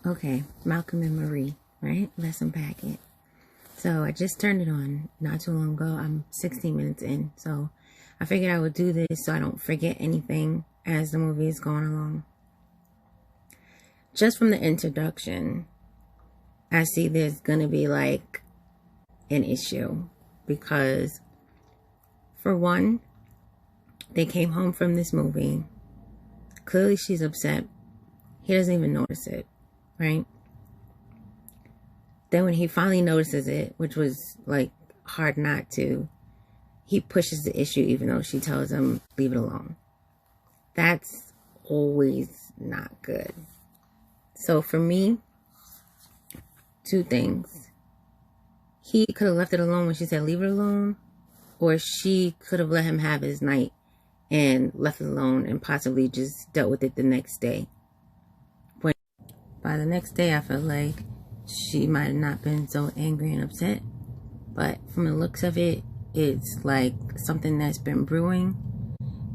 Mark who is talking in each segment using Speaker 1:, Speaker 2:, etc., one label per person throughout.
Speaker 1: Okay, Malcolm and Marie, right? Let's unpack it. So I just turned it on not too long ago. I'm 16 minutes in. So I figured I would do this so I don't forget anything as the movie is going along. Just from the introduction, I see there's going to be like an issue because, for one, they came home from this movie. Clearly she's upset. He doesn't even notice it, right? Then when he finally notices it, which was like hard not to, he pushes the issue even though she tells him, leave it alone. That's always not good. So for me, two things. He could have left it alone when she said leave it alone, or she could have let him have his night and left it alone and possibly just dealt with it the next day. When by the next day, I felt like she might have not been so angry and upset, but from the looks of it, it's like something that's been brewing,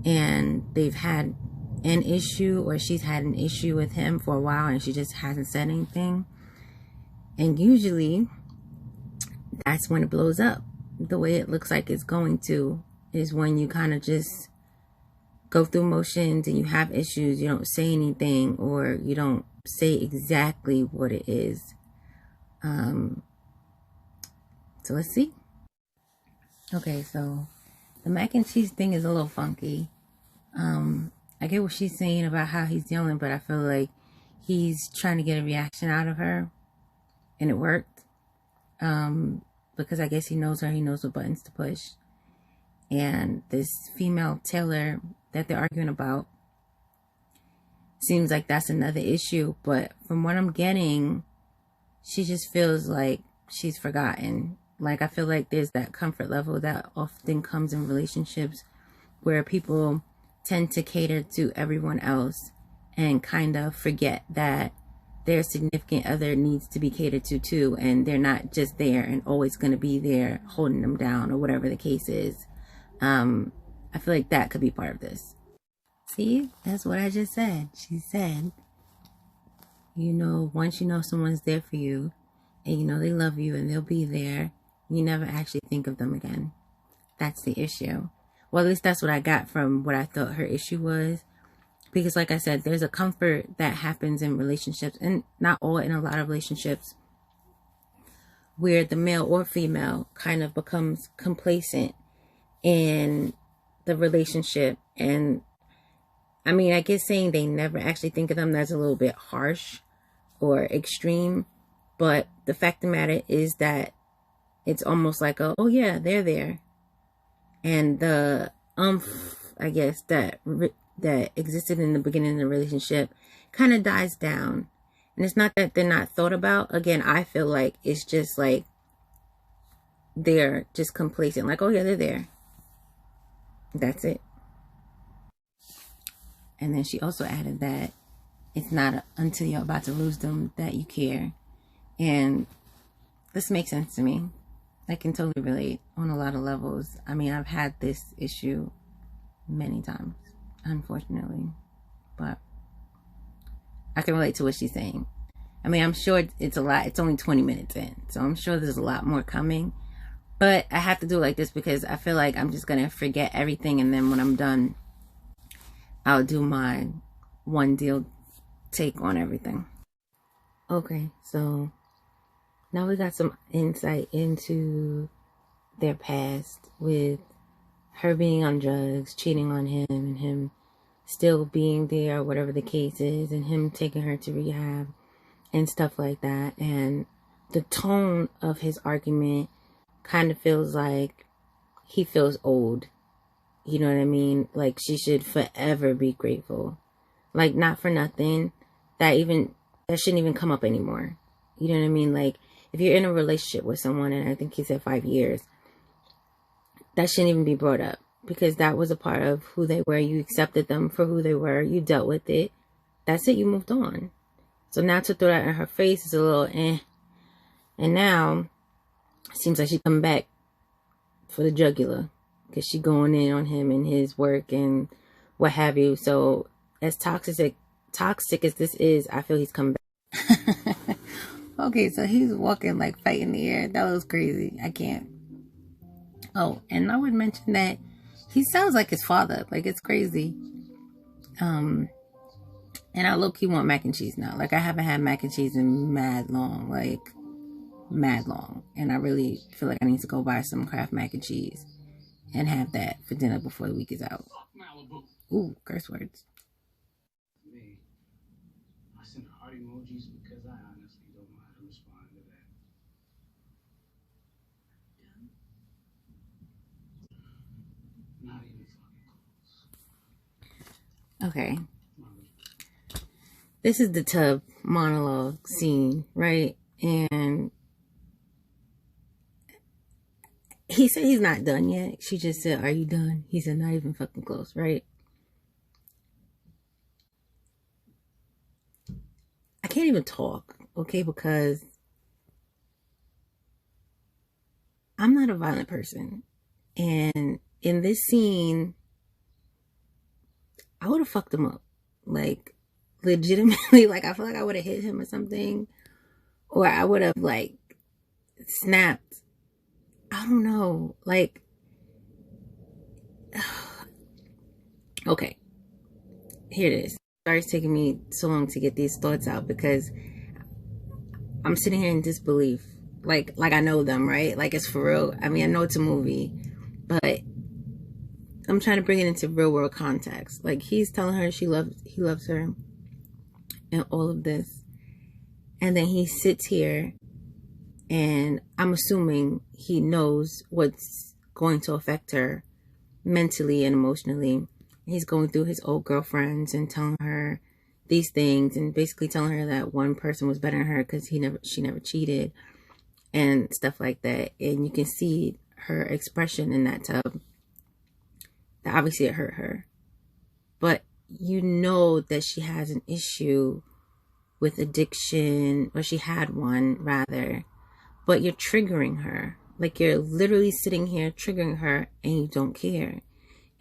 Speaker 1: and they've had an issue, or she's had an issue with him for a while and she just hasn't said anything. And usually that's when it blows up. The way it looks like it's going to is when you kind of just go through motions and you have issues, you don't say anything, or you don't say exactly what it is. So let's see. Okay, so the mac and cheese thing is a little funky. I get what she's saying about how he's yelling, but I feel like he's trying to get a reaction out of her, and it worked. Because I guess he knows her, he knows what buttons to push. And this female tailor that they're arguing about seems like that's another issue, but from what I'm getting, she just feels like she's forgotten. Like, I feel like there's that comfort level that often comes in relationships where people tend to cater to everyone else and kind of forget that their significant other needs to be catered to too, and they're not just there and always going to be there holding them down or whatever the case is. I feel like that could be part of this. See, that's what I just said. She said, you know, once you know someone's there for you and you know they love you and they'll be there, you never actually think of them again. That's the issue. Well, at least that's what I got from what I thought her issue was. Because like I said, there's a comfort that happens in relationships, and not all, in a lot of relationships, where the male or female kind of becomes complacent in the relationship. And I mean, I guess saying they never actually think of them, that's a little bit harsh or extreme. But the fact of the matter is that it's almost like, oh yeah, they're there. And the I guess, that existed in the beginning of the relationship kind of dies down. And it's not that they're not thought about. Again, I feel like it's just like they're just complacent. Like, oh yeah, they're there. That's it. And then she also added that it's not until you're about to lose them that you care. And this makes sense to me. I can totally relate on a lot of levels. I mean, I've had this issue many times, unfortunately, but I can relate to what she's saying. I mean, I'm sure it's a lot. It's only 20 minutes in, so I'm sure there's a lot more coming, but I have to do it like this because I feel like I'm just going to forget everything, and then when I'm done, I'll do my one deal take on everything. Okay, so now we got some insight into their past, with her being on drugs, cheating on him, and him still being there, whatever the case is, and him taking her to rehab and stuff like that. And the tone of his argument kind of feels like he feels old. You know what I mean? Like, she should forever be grateful. Like, not for nothing. That shouldn't even come up anymore. You know what I mean? Like, if you're in a relationship with someone, and I think he said 5 years, that shouldn't even be brought up, because that was a part of who they were. You accepted them for who they were. You dealt with it. That's it. You moved on. So now to throw that in her face is a little eh. And now it seems like she's coming back for the jugular, because she's going in on him and his work and what have you. So as toxic as this is, I feel he's coming back. Okay, so he's walking like fighting the air. That was crazy. I can't. Oh, and I would mention that he sounds like his father. Like, it's crazy. And I low-key want mac and cheese now. Like, I haven't had mac and cheese in mad long. Like, mad long. And I really feel like I need to go buy some Kraft mac and cheese and have that for dinner before the week is out. Ooh, curse words.
Speaker 2: I send heart emojis because I honestly don't know how to respond to that. Not even fucking close.
Speaker 1: Okay. This is the tub monologue scene, right? And he said he's not done yet. She just said, "Are you done?" He said, "Not even fucking close," right? I can't even talk, okay, because I'm not a violent person. And in this scene, I would have fucked him up. Like, legitimately, like, I feel like I would have hit him or something. Or I would have, like, snapped. I don't know. Like, okay. Here it is. Sorry it's taking me so long to get these thoughts out because I'm sitting here in disbelief. Like I know them, right? Like, it's for real. I mean, I know it's a movie, but I'm trying to bring it into real world context. Like, he's telling her he loves her and all of this. And then he sits here and I'm assuming he knows what's going to affect her mentally and emotionally. He's going through his old girlfriends and telling her these things and basically telling her that one person was better than her because she never cheated and stuff like that. And you can see her expression in that tub. That obviously it hurt her. But you know that she has an issue with addiction, or she had one rather. But you're triggering her. Like, you're literally sitting here triggering her and you don't care.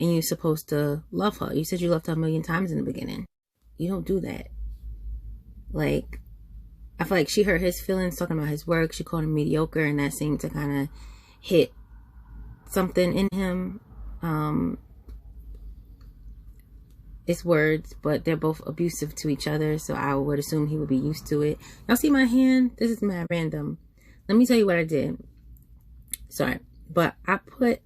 Speaker 1: And you're supposed to love her. You said you loved her 1,000,000 times in the beginning. You don't do that. Like, I feel like she hurt his feelings talking about his work. She called him mediocre, and that seemed to kind of hit something in him. It's words, but they're both abusive to each other, so I would assume he would be used to it. Y'all see my hand? This is mad random. Let me tell you what I did. Sorry. But I put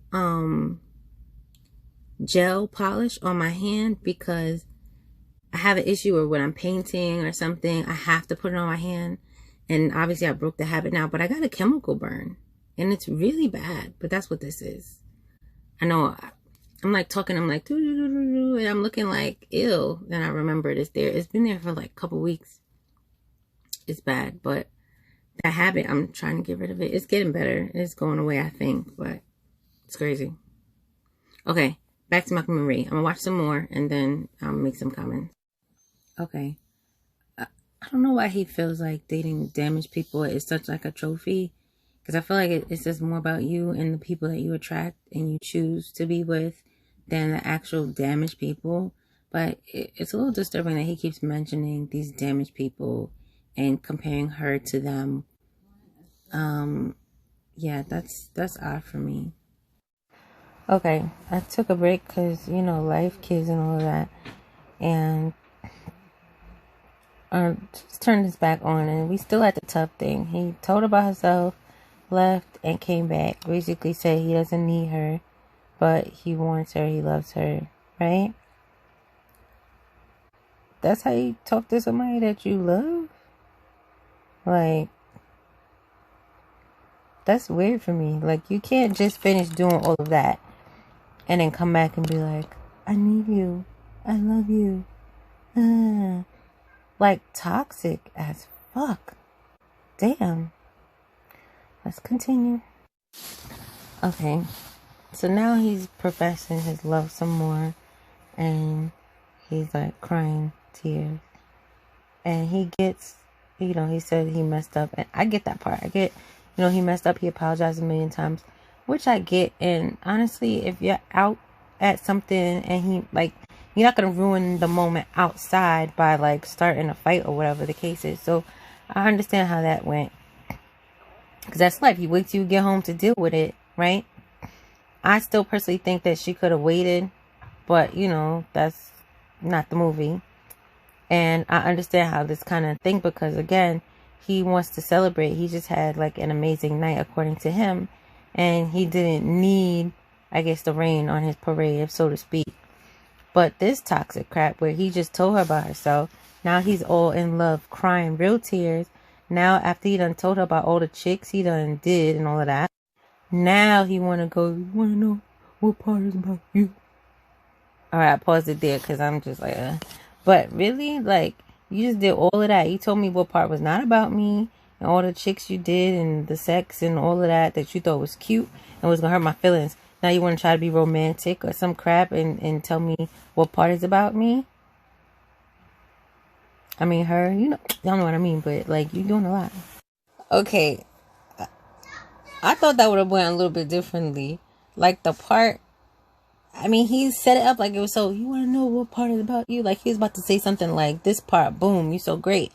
Speaker 1: gel polish on my hand because I have an issue where when I'm painting or something, I have to put it on my hand. And obviously I broke the habit now, but I got a chemical burn. And it's really bad, but that's what this is. I know I'm like talking, I'm like, and I'm looking like ill. Then I remembered it's there. It's been there for like a couple weeks. It's bad, but that habit, I'm trying to get rid of it. It's getting better. It's going away, I think, but it's crazy. Okay, back to Malcom and Marie. I'm gonna watch some more and then I'll make some comments. Okay. I don't know why he feels like dating damaged people is such like a trophy. Because I feel like it says more about you and the people that you attract and you choose to be with than the actual damaged people. But it's a little disturbing that he keeps mentioning these damaged people and comparing her to them. Yeah, that's odd for me. Okay, I took a break because, you know, life, kids, and all of that. And just turned his back on, and we still at the tough thing. He told about himself, left, and came back. Basically said he doesn't need her, but he wants her, he loves her, right? That's how you talk to somebody that you love? Like, that's weird for me. Like, you can't just finish doing all of that and then come back and be like, I need you, I love you. Like, toxic as fuck. Damn. Let's continue. Okay. So now he's professing his love some more. And he's like crying tears. And he gets, you know, he said he messed up. And I get that part. I get, you know, he messed up. He apologized 1,000,000 times. Which I get. And honestly, if you're out at something and he, like, you're not going to ruin the moment outside by, like, starting a fight or whatever the case is. So I understand how that went. Because that's life. You wait till you get home to deal with it, right? I still personally think that she could have waited. But, you know, that's not the movie. And I understand how this kind of thing, because again, he wants to celebrate. He just had like an amazing night according to him. And he didn't need, I guess, the rain on his parade, so to speak. But this toxic crap where he just told her about herself. Now he's all in love, crying real tears. Now after he done told her about all the chicks he done did and all of that. Now he want to go, you want to know what part is about you? Alright, I paused it there because I'm just like, But really, like, you just did all of that. You told me what part was not about me, and all the chicks you did, and the sex, and all of that you thought was cute, and was going to hurt my feelings. Now you want to try to be romantic or some crap, and tell me what part is about me? I mean, her, y'all know what I mean, but, like, you doing a lot. Okay, I thought that would have went a little bit differently. Like, the part... I mean, he set it up like it was so, you want to know what part is about you? Like, he was about to say something like, this part, boom, you so great.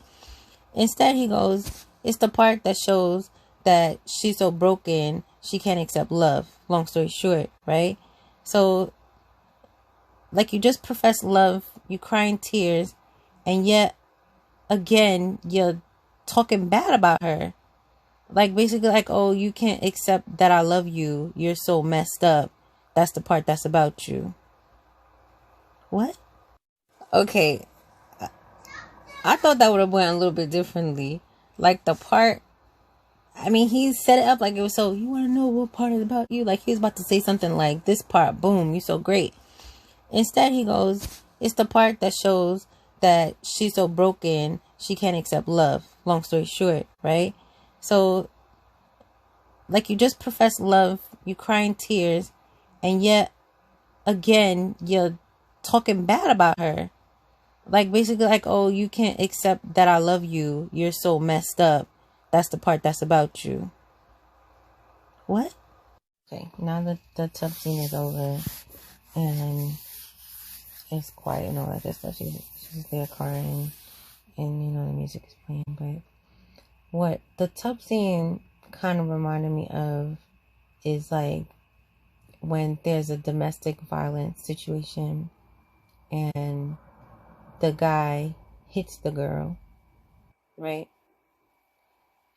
Speaker 1: Instead, he goes, it's the part that shows that she's so broken, she can't accept love. Long story short, right? So, like, you just profess love, you crying tears, and yet, again, you're talking bad about her. Like, basically, like, oh, you can't accept that I love you. You're so messed up. That's the part that's about you. What? Okay, I thought that would have went a little bit differently. Like, the part... I mean, he set it up like it was so, you want to know what part is about you? Like, he was about to say something like, this part, boom, you so great. Instead, he goes, it's the part that shows that she's so broken, she can't accept love. Long story short, right? So, like, you just profess love, you crying tears, and yet, again, you're talking bad about her. Like, basically, like, oh, you can't accept that I love you. You're so messed up. That's the part that's about you. What? Okay, now that the tub scene is over and it's quiet and all that good stuff, she's there crying and, the music is playing. But what the tub scene kind of reminded me of is like when there's a domestic violence situation and the guy hits the girl, right?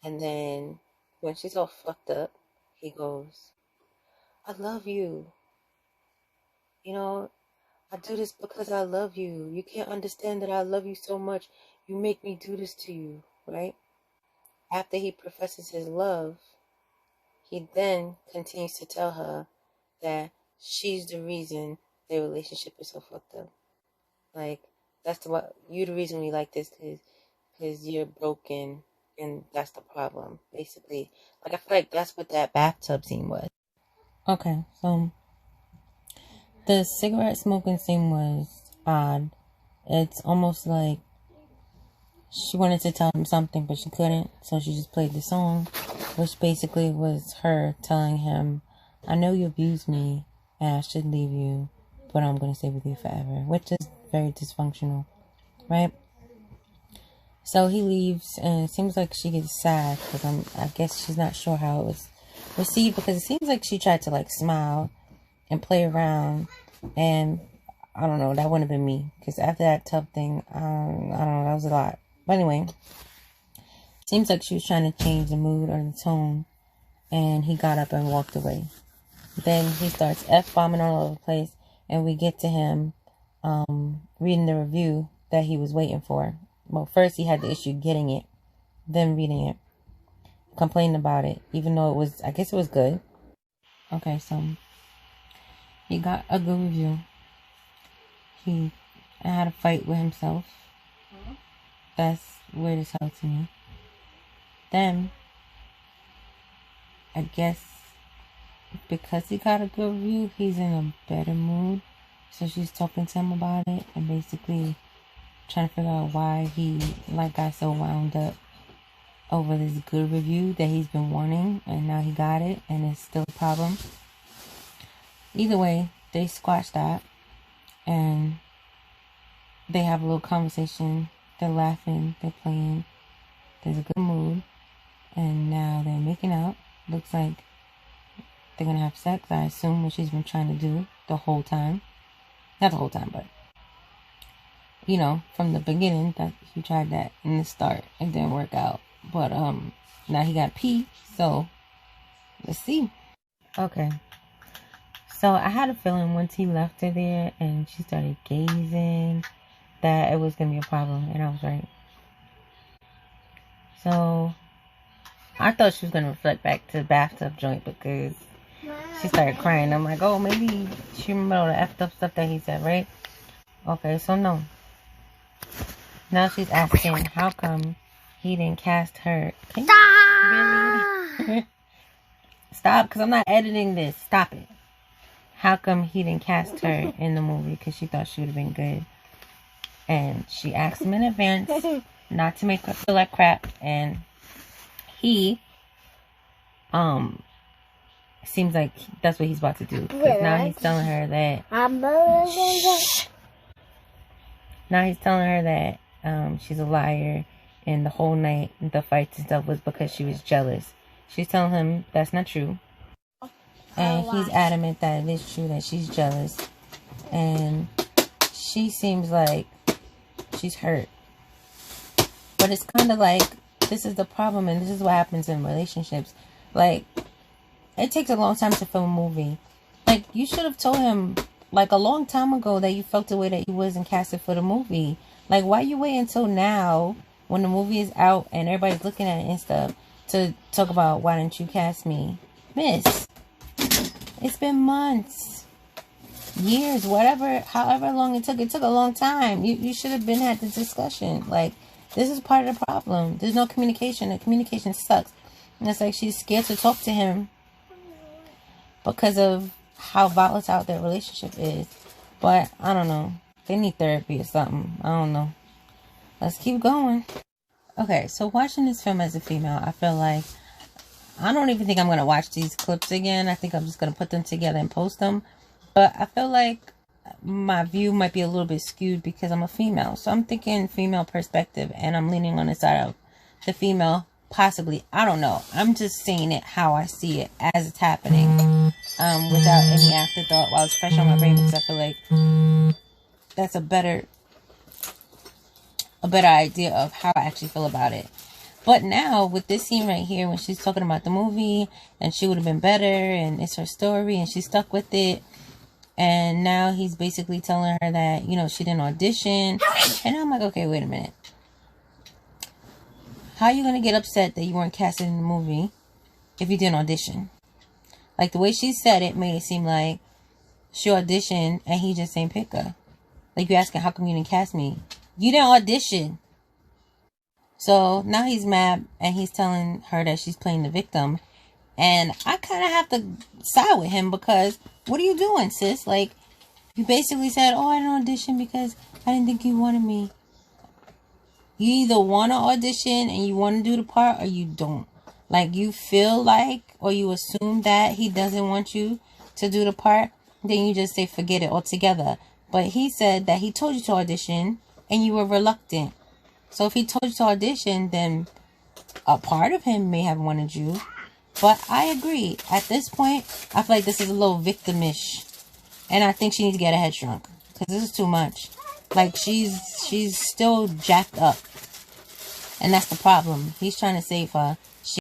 Speaker 1: And then when she's all fucked up, he goes, I love you. I do this because I love you. You can't understand that I love you so much. You make me do this to you, right? After he professes his love, he then continues to tell her that she's the reason their relationship is so fucked up. Like, you're the reason we like this because you're broken and that's the problem, basically. Like, I feel like that's what that bathtub scene was. Okay, so the cigarette smoking scene was odd. It's almost like she wanted to tell him something, but she couldn't, so she just played the song, which basically was her telling him, I know you abused me, and I should leave you, but I'm going to stay with you forever, which is very dysfunctional, right? So he leaves, and it seems like she gets sad, because I guess she's not sure how it was received, because it seems like she tried to, like, smile and play around, and I don't know, that wouldn't have been me, because after that tub thing, I don't know, that was a lot. But anyway, seems like she was trying to change the mood or the tone, and he got up and walked away. Then he starts F-bombing all over the place, and we get to him reading the review that he was waiting for. Well, first he had the issue getting it, then reading it, complaining about it, even though I guess it was good. Okay, so he got a good review. He had a fight with himself. That's weird as hell to me. Then, I guess, because he got a good review, he's in a better mood. So she's talking to him about it and basically trying to figure out why he got so wound up over this good review that he's been wanting, and now he got it and it's still a problem. Either way, they squash that and they have a little conversation. They're laughing, they're playing, there's a good mood, and now they're making out. Looks like they're gonna have sex, I assume, what she's been trying to do the whole time. Not the whole time, but you know, from the beginning, that he tried that in the start. It didn't work out. But now he got pee, so let's see. Okay. So I had a feeling once he left her there and she started gazing that it was gonna be a problem, and I was right. So I thought she was gonna reflect back to the bathtub joint because she started crying. I'm like, oh, maybe she remembered all the effed up stuff that he said, right? Okay, so no. Now she's asking how come he didn't cast her. Can you really? Stop, because I'm not editing this. Stop it. How come he didn't cast her in the movie? Because she thought she would have been good. And she asked him in advance not to make her feel like crap. And he seems like that's what he's about to do. Because now he's telling her that... Now he's telling her that she's a liar. And the whole night, the fights and stuff was because she was jealous. She's telling him that's not true. And he's adamant that it is true that she's jealous. And she seems like she's hurt. But it's kind of like, this is the problem, and this is what happens in relationships. Like, it takes a long time to film a movie. Like, you should have told him, like, a long time ago that you felt the way that he wasn't casted for the movie. Like, why you wait until now, when the movie is out and everybody's looking at it and stuff, to talk about why didn't you cast me? Miss, it's been months, years, whatever, however long it took a long time. You should have been had this discussion. Like, this is part of the problem. There's no communication. The communication sucks. And it's like she's scared to talk to him because of how volatile their relationship is. But I don't know, they need therapy or something. I don't know. Let's keep going. Okay, so watching this film as a female, I feel like I don't even think I'm going to watch these clips again. I think I'm just going to put them together and post them. But I feel like my view might be a little bit skewed because I'm a female. So I'm thinking female perspective, and I'm leaning on the side of the female, possibly. I don't know. I'm just saying it how I see it as it's happening, without any afterthought while it's fresh on my brain, because I feel like that's a better idea of how I actually feel about it. But now, with this scene right here, when she's talking about the movie, and she would have been better, and it's her story, and she's stuck with it, and now he's basically telling her that, you know, she didn't audition, and I'm like, okay, wait a minute. How are you going to get upset that you weren't casted in the movie if you didn't audition? Like, the way she said it made it seem like she auditioned, and he just ain't pick her. Like, you're asking, how come you didn't cast me? You didn't audition. So now he's mad, and he's telling her that she's playing the victim. And I kind of have to side with him, because what are you doing, sis? Like, you basically said, oh, I didn't audition because I didn't think you wanted me. You either want to audition and you want to do the part, or you don't. Like, you feel like, or you assume that he doesn't want you to do the part, then you just say forget it altogether. But he said that he told you to audition and you were reluctant. So if he told you to audition, then a part of him may have wanted you. But I agree. At this point, I feel like this is a little victimish. And I think she needs to get her head shrunk, because this is too much. Like, she's still jacked up. And that's the problem. He's trying to save her. She